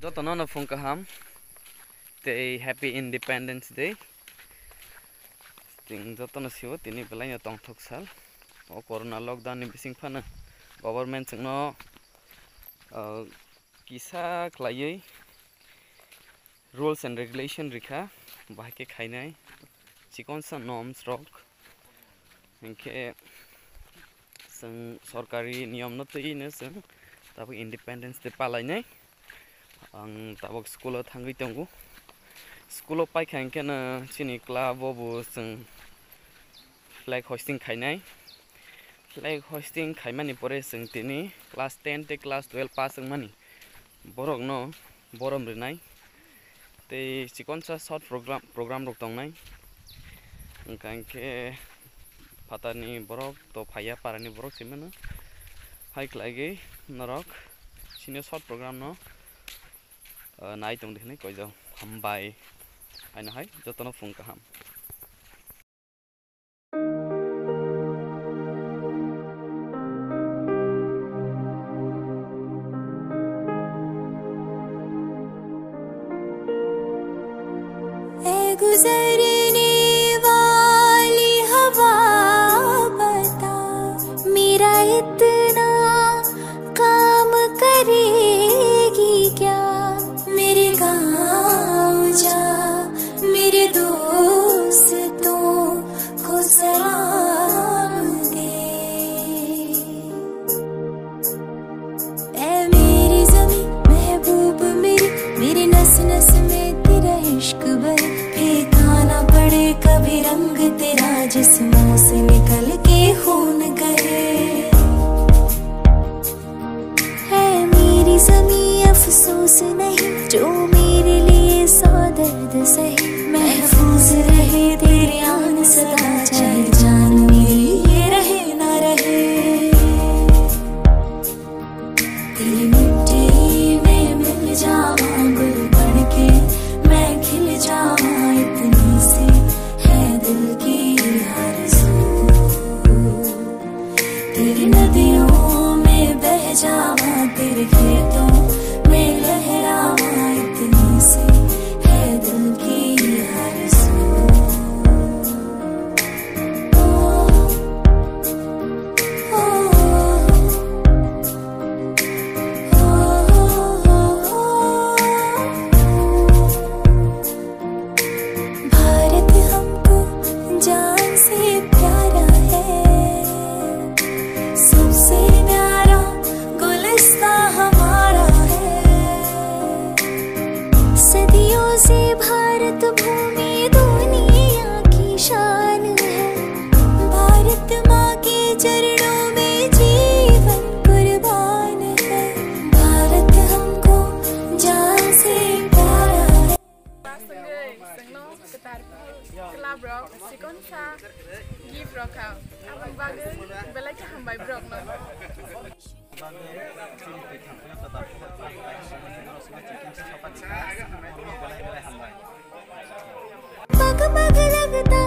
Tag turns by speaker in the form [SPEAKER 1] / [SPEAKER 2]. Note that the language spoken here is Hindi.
[SPEAKER 1] Jotono no phone kaham. They happy Independence Day. Ting jotono siwo tini belai tong thok sal. O corona lockdown ni bising phana. Government no kisa klayai rules and regulation rikha bahake khainai chikon sa norms rock इनके संग सरकारी नियम न तो इने संग तब इंडिपेंडेंस डे पालाई नहीं तब स्कूल थांगी तंगु स्कूल पाई खाएंगे न चिनी क्लाब वो संग फ्लैग होस्टिंग खाइनाई फ्लैग होस्टिंग खाइमानी परे संग तिनी क्लास 10 ते क्लास 12 पास संग मानी बोरक न बोरम रिनाई ते चिकन सा शॉर्ट प्रोग्राम रोक तंगनाई इनके Patani borok to phaya parani borok simena hike lagi norok senior short program no nai tong dikhnai koijo hambai aina hai jotono phone kaham
[SPEAKER 2] गुजरने वाली हवा इतना काम करेगी क्या मेरे गाँव जा मेरे दोस्तों को सलाम दे ऐ मेरी ज़मीं महबूब मेरी नस नस में तेरा इश्क भर फेंका ना पड़े कभी रंग तेरा जिस्मों से निकल के खून गए ज़मीं अफसोस नहीं जो मेरे लिए सौ दर्द सही महफूज रहे तेरे आन सदा चाहे जान मेरी ये रहे ना रहे तेरी मिट्टी में मिल जावा गुल बढ़ के मैं खिल जावा इतनी सी है दिल की आरज़ू तेरी नदियों में बह जावा तेरे खेतों में लहरावा इतनी सी है दिल की आरज़ू भारत हमको जान से प्यारा है सबसे प्यारा हमारा है सदियों से भारत भूमि दुनिया की शान है भारत माँ के चरणों में जीवन कुर्बान है भारत हमको जान से प्यारा है पग पग लगता